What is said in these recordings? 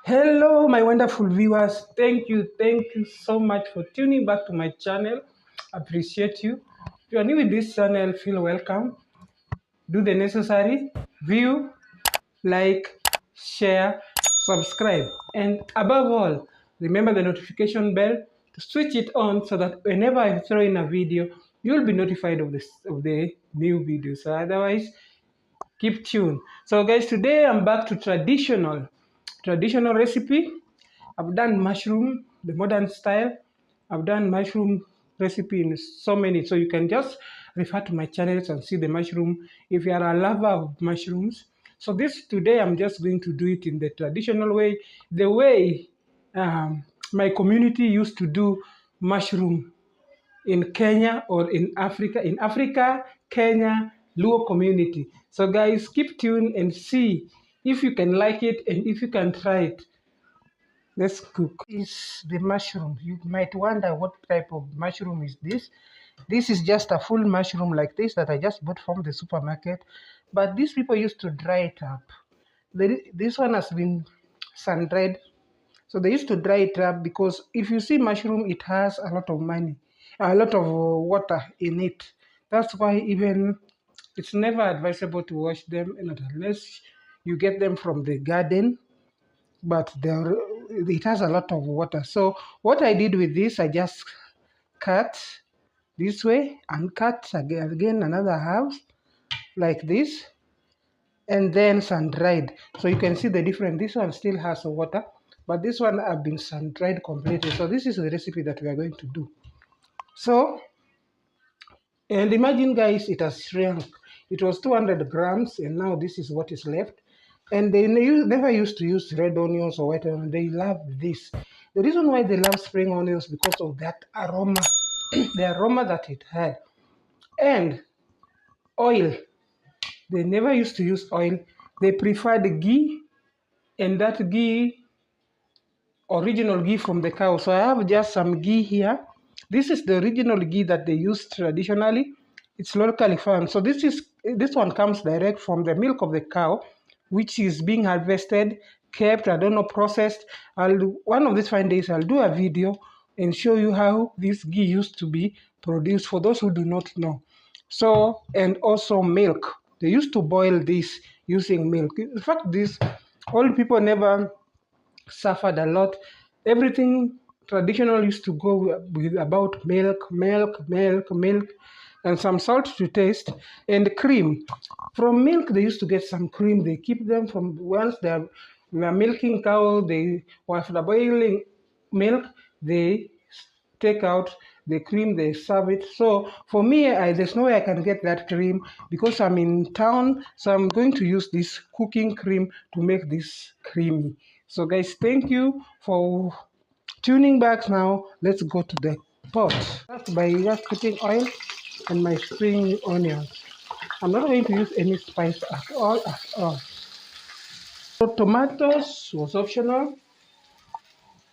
Hello, my wonderful viewers. Thank you so much for tuning back to my channel. Appreciate you. If you are new in this channel, feel welcome. Do the necessary. View, like, share, subscribe, and above all, remember the notification bell to switch it on so that whenever I throw in a video, you'll be notified of the new video. So otherwise, keep tuned. So guys, today I'm back to traditional recipe. I've done mushroom, the modern style. I've done mushroom recipe in so many. So you can just refer to my channels and see the mushroom if you are a lover of mushrooms. So this today I'm just going to do it in the traditional way, the way my community used to do mushroom in Kenya or in Africa. In Africa, Kenya, Luo community. So guys, keep tuned and see if you can like it and if you can try it. Let's cook. Is the mushroom. You might wonder what type of mushroom is this. This is just a full mushroom like this that I just bought from the supermarket. But these people used to dry it up. This one has been sun-dried. So they used to dry it up because if you see mushroom, it has a lot of a lot of water in it. That's why even it's never advisable to wash them unless you get them from the garden, but it has a lot of water. So what I did with this, I just cut this way and cut again another half like this, and then sun dried. So you can see the difference. This one still has water, but this one have been sun dried completely. So this is the recipe that we are going to do. So, and imagine guys, it has shrunk. It was 200 grams and now this is what is left. And they never used to use red onions or white onions. They love this. The reason why they love spring onions because of that aroma, the aroma that it had. And oil. They never used to use oil. They preferred ghee, and that ghee, original ghee from the cow. So I have just some ghee here. This is the original ghee that they use traditionally. It's locally found. So this one comes direct from the milk of the cow, which is being harvested, kept, I don't know, processed. One of these fine days I'll do a video and show you how this ghee used to be produced for those who do not know. So, and also milk. They used to boil this using milk. In fact, this old people never suffered a lot. Everything traditional used to go with about milk, and some salt to taste, and cream. From milk, they used to get some cream. They keep them from once they're milking cow. They after boiling milk, they take out the cream, they serve it. So for me, there's no way I can get that cream because I'm in town. So I'm going to use this cooking cream to make this creamy. So guys, thank you for tuning back. Now let's go to the pot. Start by just putting oil and my spring onions. I'm not going to use any spice at all. So tomatoes was optional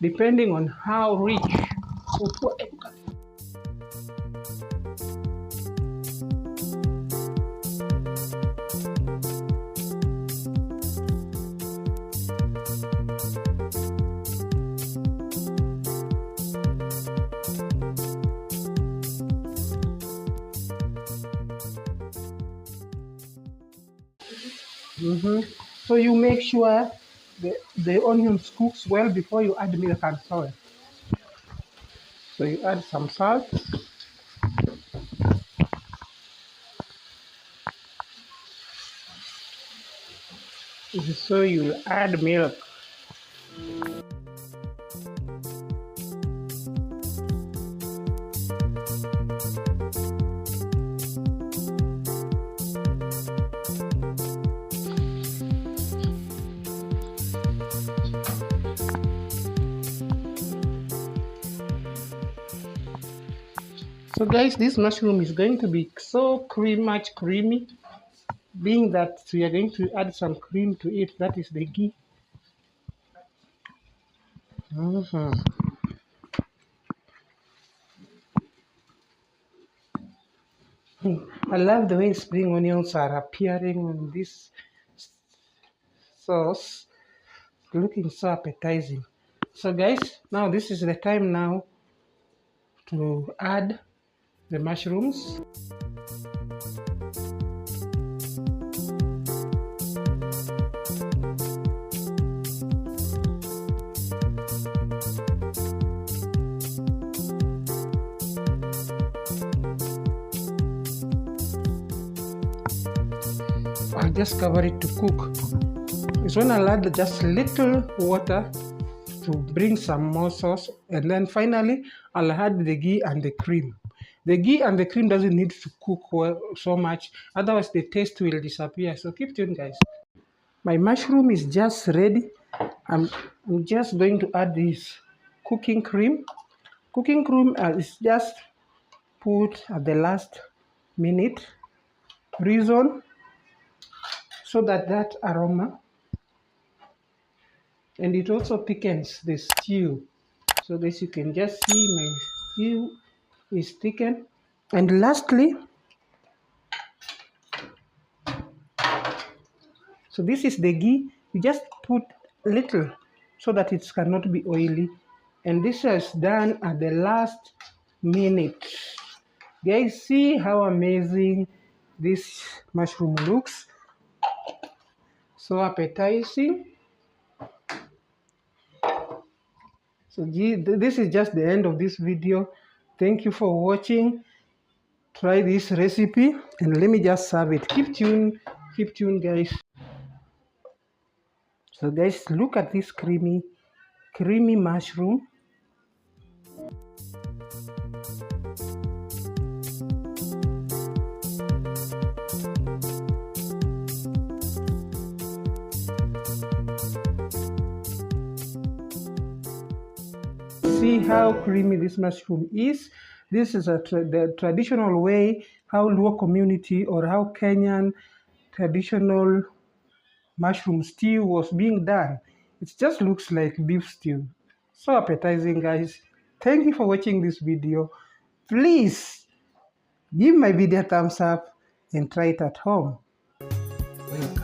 depending on how rich. So you make sure the onions cooks well before you add milk and salt. So you add some salt. So you add milk. So guys, this mushroom is going to be so much creamy, being that we are going to add some cream to it. That is the ghee. I love the way spring onions are appearing in this sauce. looking so appetizing. So guys, now this is the time now to add the mushrooms. I'll just cover it to cook. This one I'll add just little water to bring some more sauce, and then finally I'll add the ghee and the cream. The ghee and the cream doesn't need to cook well so much, otherwise the taste will disappear. So keep tuned, guys. My mushroom is just ready. I'm just going to add this cooking cream. Cooking cream is just put at the last minute. Reason so that aroma, and it also thickens the stew. So this you can just see my stew is thickened. And lastly, so this is the ghee. You just put little so that it cannot be oily. And this is done at the last minute. Guys, see how amazing this mushroom looks. So appetizing. So this is just the end of this video. Thank you for watching. Try this recipe and let me just serve it. Keep tuned guys. So guys, look at this creamy mushroom. See how creamy this mushroom is. This is the traditional way how Luo community or how Kenyan traditional mushroom stew was being done. It just looks like beef stew. So appetizing, guys. Thank you for watching this video. Please give my video a thumbs up and try it at home. Welcome.